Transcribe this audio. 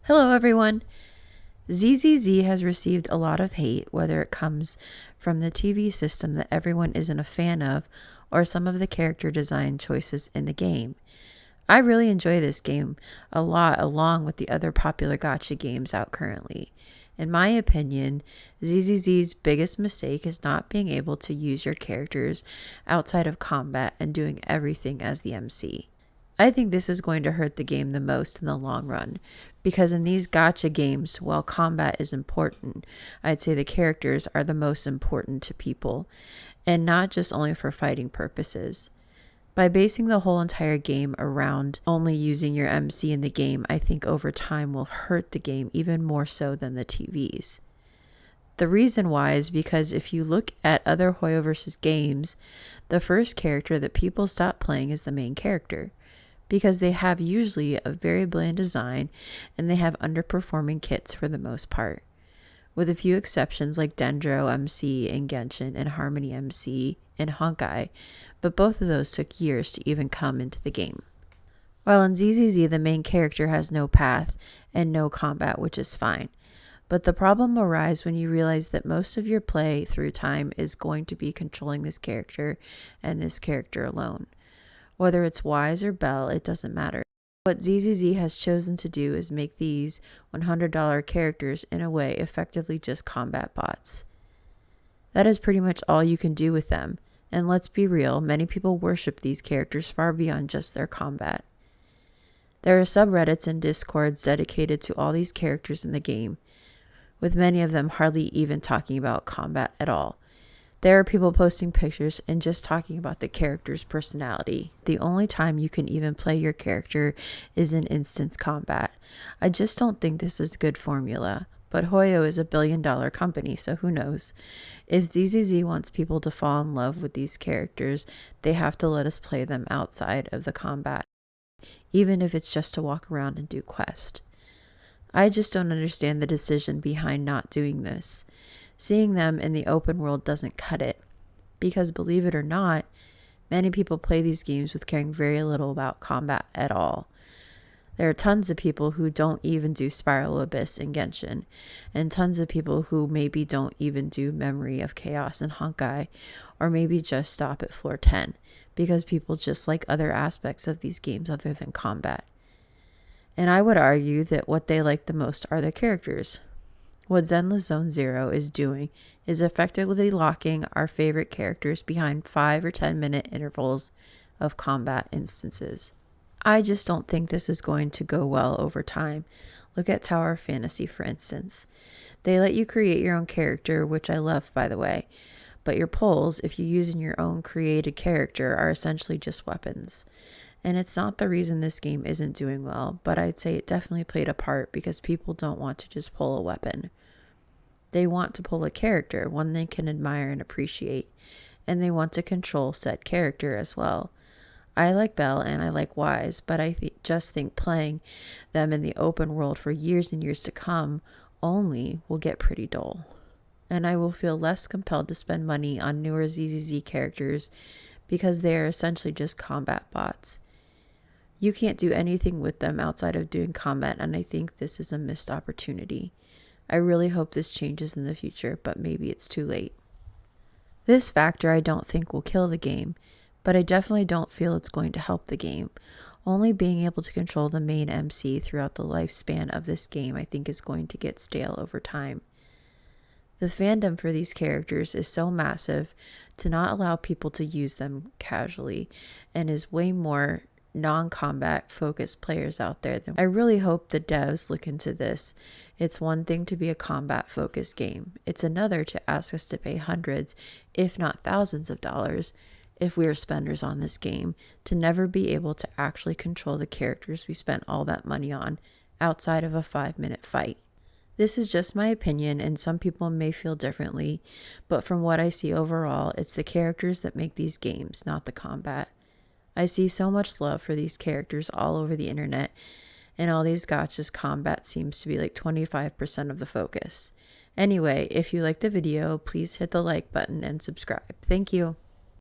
Hello everyone! ZZZ has received a lot of hate, whether it comes from the TV system that everyone isn't a fan of or some of the character design choices in the game. I really enjoy this game a lot along with the other popular gacha games out currently. In my opinion, ZZZ's biggest mistake is not being able to use your characters outside of combat and doing everything as the MC. I think this is going to hurt the game the most in the long run, because in these gacha games, while combat is important, I'd say the characters are the most important to people, and not just only for fighting purposes. By basing the whole entire game around only using your MC in the game, I think over time will hurt the game even more so than the TVs. The reason why is because if you look at other Hoyo vs. games, the first character that people stop playing is the main character, because they have usually a very bland design and they have underperforming kits for the most part, with a few exceptions like Dendro MC in Genshin and Harmony MC in Honkai, but both of those took years to even come into the game. While in ZZZ the main character has no path and no combat, which is fine, but the problem arises when you realize that most of your play through time is going to be controlling this character and this character alone. Whether it's Wise or Bell, it doesn't matter. What ZZZ has chosen to do is make these $100 characters in a way effectively just combat bots. That is pretty much all you can do with them, and let's be real, many people worship these characters far beyond just their combat. There are subreddits and discords dedicated to all these characters in the game, with many of them hardly even talking about combat at all. There are people posting pictures and just talking about the character's personality. The only time you can even play your character is in instance combat. I just don't think this is good formula. But Hoyo is a billion-dollar company, so who knows? If ZZZ wants people to fall in love with these characters, they have to let us play them outside of the combat, even if it's just to walk around and do quests. I just don't understand the decision behind not doing this. Seeing them in the open world doesn't cut it, because believe it or not, many people play these games with caring very little about combat at all. There are tons of people who don't even do Spiral Abyss in Genshin, and tons of people who maybe don't even do Memory of Chaos in Honkai, or maybe just stop at floor 10, because people just like other aspects of these games other than combat. And I would argue that what they like the most are their characters. What Zenless Zone Zero is doing is effectively locking our favorite characters behind 5 or 10 minute intervals of combat instances. I just don't think this is going to go well over time. Look at Tower of Fantasy, for instance. They let you create your own character, which I love, by the way, but your pulls, if you use in your own created character, are essentially just weapons. And it's not the reason this game isn't doing well, but I'd say it definitely played a part because people don't want to just pull a weapon. They want to pull a character, one they can admire and appreciate, and they want to control said character as well. I like Bell and I like Wise, but I just think playing them in the open world for years and years to come only will get pretty dull. And I will feel less compelled to spend money on newer ZZZ characters because they are essentially just combat bots. You can't do anything with them outside of doing combat, and I think this is a missed opportunity. I really hope this changes in the future, but maybe it's too late. This factor I don't think will kill the game, but I definitely don't feel it's going to help the game. Only being able to control the main MC throughout the lifespan of this game I think is going to get stale over time. The fandom for these characters is so massive to not allow people to use them casually, and is way more non-combat focused players out there. I really hope the devs look into this. It's one thing to be a combat focused game. It's another to ask us to pay hundreds, if not thousands of dollars, if we are spenders on this game, to never be able to actually control the characters we spent all that money on outside of a 5-minute fight. This is just my opinion, and some people may feel differently, but from what I see overall, it's the characters that make these games, not the combat. I see so much love for these characters all over the internet, and all these gachas combat seems to be like 25% of the focus. Anyway, if you liked the video, please hit the like button and subscribe. Thank you.